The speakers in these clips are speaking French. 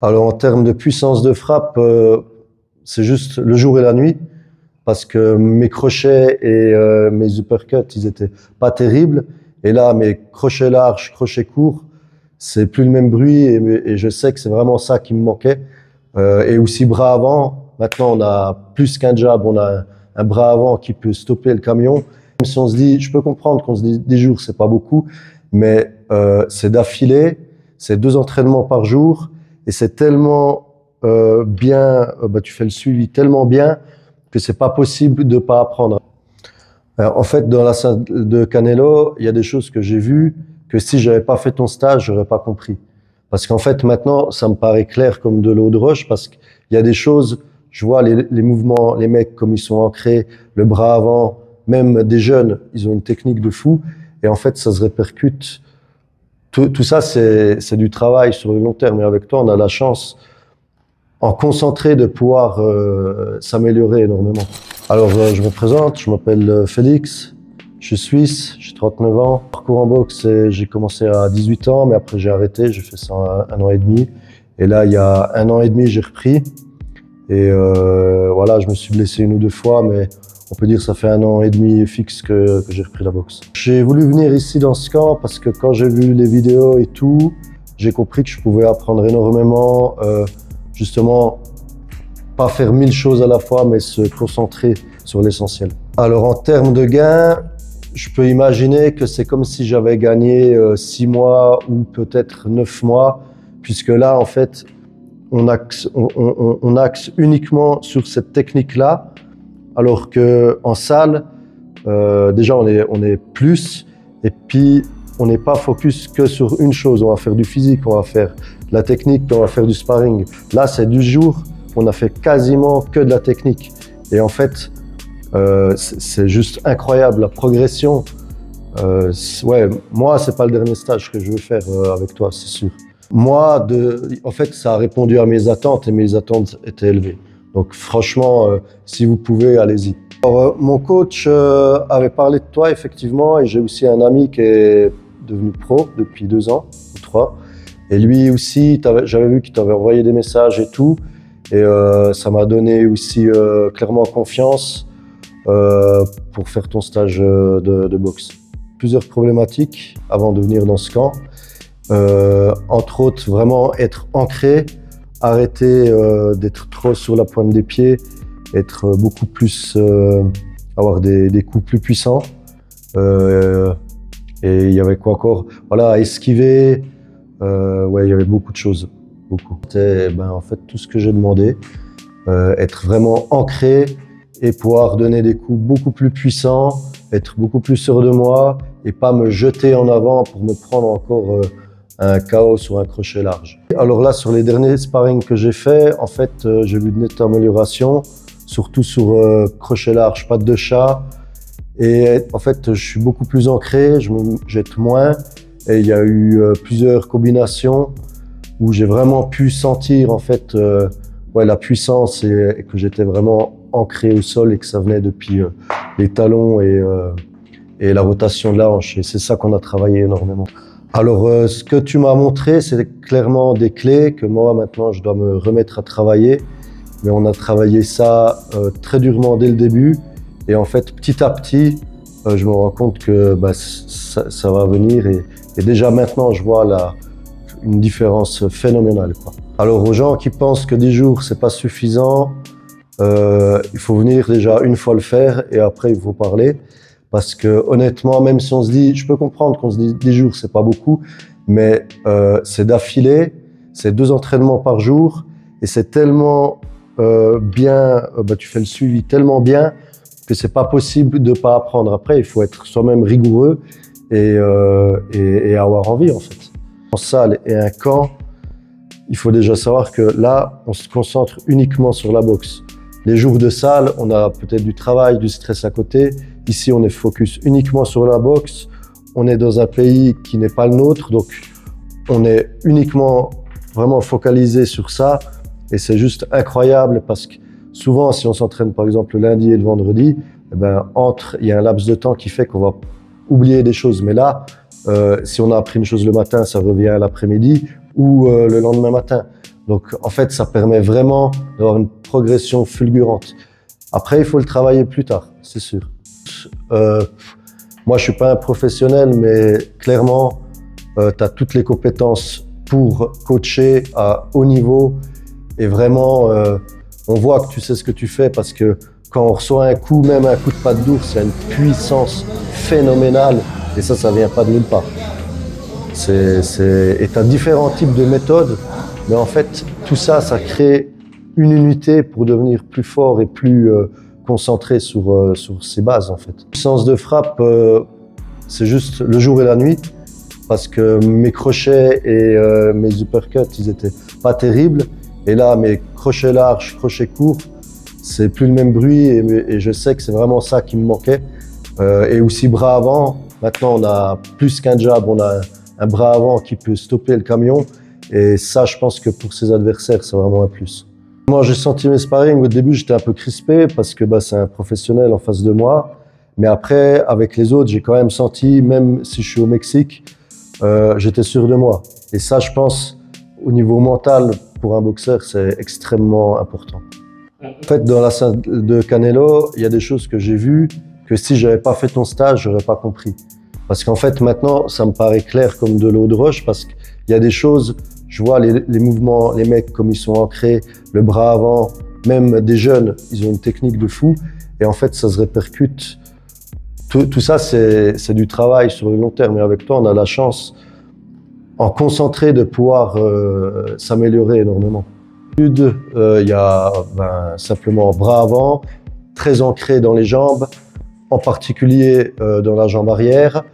Alors en termes de puissance de frappe, c'est juste le jour et la nuit, parce que mes crochets et mes uppercuts, ils étaient pas terribles. Et là, mes crochets larges, crochets courts, c'est plus le même bruit et je sais que c'est vraiment ça qui me manquait. Et aussi bras avant. Maintenant, on a plus qu'un jab, on a un bras avant qui peut stopper le camion. Même si on se dit, je peux comprendre qu'on se dit 10 jours, c'est pas beaucoup, mais c'est d'affilée, c'est 2 entraînements par jour. Et c'est tellement bien, tu fais le suivi tellement bien que c'est pas possible de pas apprendre. En fait, dans la salle de Canelo, il y a des choses que j'ai vues que si j'avais pas fait ton stage, j'aurais pas compris. Parce qu'en fait, maintenant, ça me paraît clair comme de l'eau de roche parce qu'il y a des choses, je vois les mouvements, les mecs comme ils sont ancrés, le bras avant, même des jeunes, ils ont une technique de fou. Et en fait, ça se répercute. Tout ça, c'est du travail sur le long terme. Et avec toi, on a la chance, en concentré, de pouvoir s'améliorer énormément. Alors, je me présente, je m'appelle Félix, je suis suisse, j'ai 39 ans. Parcours en boxe, j'ai commencé à 18 ans, mais après j'ai arrêté, j'ai fait ça un an et demi. Et là, il y a 1 an et demi, j'ai repris. Et voilà, je me suis blessé 1 ou 2 fois, mais on peut dire que ça fait 1 an et demi fixe que j'ai repris la boxe. J'ai voulu venir ici dans ce camp parce que quand j'ai vu les vidéos et tout, j'ai compris que je pouvais apprendre énormément, justement, pas faire 1000 choses à la fois, mais se concentrer sur l'essentiel. Alors en termes de gains, je peux imaginer que c'est comme si j'avais gagné 6 mois ou peut-être 9 mois, puisque là, en fait, on axe uniquement sur cette technique-là, alors que en salle, déjà on est plus, et puis on n'est pas focus que sur une chose. On va faire du physique, on va faire de la technique, on va faire du sparring. Là, c'est du jour, on a fait quasiment que de la technique. Et en fait, c'est juste incroyable la progression. Ouais, moi, c'est pas le dernier stage que je veux faire avec toi, c'est sûr. Moi, en fait, ça a répondu à mes attentes et mes attentes étaient élevées. Donc franchement, si vous pouvez, allez-y. Mon coach avait parlé de toi, effectivement, et j'ai aussi un ami qui est devenu pro depuis 2 ans ou 3. Et lui aussi, j'avais vu qu'il t'avait envoyé des messages et tout. Et ça m'a donné aussi clairement confiance pour faire ton stage de boxe. Plusieurs problématiques avant de venir dans ce camp. Entre autres, vraiment être ancré, arrêter d'être trop sur la pointe des pieds, être beaucoup plus, avoir des coups plus puissants. Et il y avait quoi encore? Voilà, esquiver. Ouais, il y avait beaucoup de choses, beaucoup. C'était en fait tout ce que j'ai demandé, être vraiment ancré et pouvoir donner des coups beaucoup plus puissants, être beaucoup plus sûr de moi et pas me jeter en avant pour me prendre encore un KO sur un crochet large. Alors là, sur les derniers sparring que j'ai fait, en fait, j'ai vu de nettes améliorations, surtout sur crochet large, patte de chat. Et en fait, je suis beaucoup plus ancré, je me jette moins. Et il y a eu plusieurs combinations où j'ai vraiment pu sentir en fait ouais, la puissance et que j'étais vraiment ancré au sol et que ça venait depuis les talons et la rotation de la hanche. Et c'est ça qu'on a travaillé énormément. Alors, ce que tu m'as montré, c'est clairement des clés que moi, maintenant, je dois me remettre à travailler. Mais on a travaillé ça très durement dès le début. Et en fait, petit à petit, je me rends compte que ça va venir. Et déjà maintenant, je vois une différence phénoménale, quoi. Alors, aux gens qui pensent que 10 jours, c'est pas suffisant, il faut venir déjà une fois le faire et après, il faut parler. Parce que honnêtement, même si on se dit, je peux comprendre qu'on se dit 10 jours, c'est pas beaucoup, mais c'est d'affilée, c'est 2 entraînements par jour et c'est tellement bien, tu fais le suivi tellement bien que c'est pas possible de pas apprendre. Après, il faut être soi-même rigoureux et avoir envie en fait. En salle et un camp, il faut déjà savoir que là, on se concentre uniquement sur la boxe. Les jours de salle, on a peut-être du travail, du stress à côté. Ici, on est focus uniquement sur la boxe. On est dans un pays qui n'est pas le nôtre, donc on est uniquement vraiment focalisé sur ça. Et c'est juste incroyable parce que souvent, si on s'entraîne par exemple le lundi et le vendredi, il y a un laps de temps qui fait qu'on va oublier des choses. Mais là, si on a appris une chose le matin, ça revient l'après-midi ou le lendemain matin. Donc en fait, ça permet vraiment d'avoir une progression fulgurante. Après, il faut le travailler plus tard, c'est sûr. Moi, je suis pas un professionnel, mais clairement, tu as toutes les compétences pour coacher à haut niveau. Et vraiment, on voit que tu sais ce que tu fais parce que quand on reçoit un coup, même un coup de patte d'ours, il y a une puissance phénoménale. Et ça vient pas de nulle part. Et tu as différents types de méthodes, mais en fait, tout ça, ça crée une unité pour devenir plus fort et plus concentré sur ses bases, en fait. La puissance de frappe, c'est juste le jour et la nuit, parce que mes crochets et mes uppercuts, ils étaient pas terribles. Et là, mes crochets larges, crochets courts, c'est plus le même bruit et je sais que c'est vraiment ça qui me manquait. Et aussi bras avant. Maintenant, on a plus qu'un jab, on a un bras avant qui peut stopper le camion. Et ça, je pense que pour ses adversaires, c'est vraiment un plus. Moi, j'ai senti mes sparring. Au début, j'étais un peu crispé parce que c'est un professionnel en face de moi. Mais après, avec les autres, j'ai quand même senti, même si je suis au Mexique, j'étais sûr de moi. Et ça, je pense, au niveau mental, pour un boxeur, c'est extrêmement important. En fait, dans la salle de Canelo, il y a des choses que j'ai vues que si j'avais pas fait ton stage, j'aurais pas compris. Parce qu'en fait, maintenant, ça me paraît clair comme de l'eau de roche parce qu'il y a des choses, je vois les mouvements, les mecs comme ils sont ancrés, le bras avant, même des jeunes, ils ont une technique de fou. Et en fait, ça se répercute. Tout ça, c'est du travail sur le long terme. Et avec toi, on a la chance, en concentré, de pouvoir s'améliorer énormément. Il y a simplement bras avant, très ancré dans les jambes, en particulier dans la jambe arrière,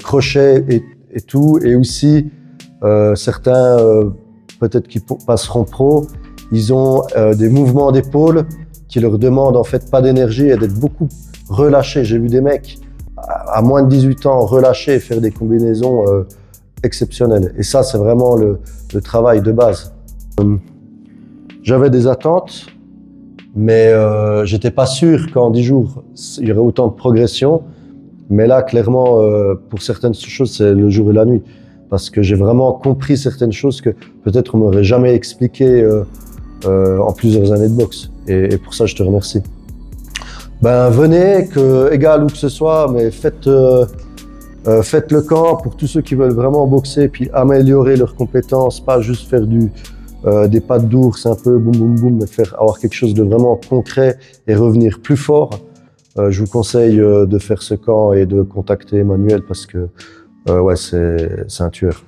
crochet et tout. Et aussi, certains, peut-être qui passeront pro, ils ont des mouvements d'épaule qui leur demandent en fait pas d'énergie et d'être beaucoup relâchés. J'ai vu des mecs à moins de 18 ans relâchés et faire des combinaisons exceptionnelles. Et ça, c'est vraiment le travail de base. J'avais des attentes, mais j'étais pas sûr qu'en 10 jours, il y aurait autant de progression. Mais là, clairement, pour certaines choses, c'est le jour et la nuit. Parce que j'ai vraiment compris certaines choses que peut-être on m'aurait jamais expliqué en plusieurs années de boxe. Et pour ça, je te remercie. Venez, égal où que ce soit, mais faites le camp pour tous ceux qui veulent vraiment boxer puis améliorer leurs compétences, pas juste faire des pattes d'ours un peu boum boum boum, mais avoir quelque chose de vraiment concret et revenir plus fort. Je vous conseille de faire ce camp et de contacter Emmanuel parce que ouais, c'est un tueur.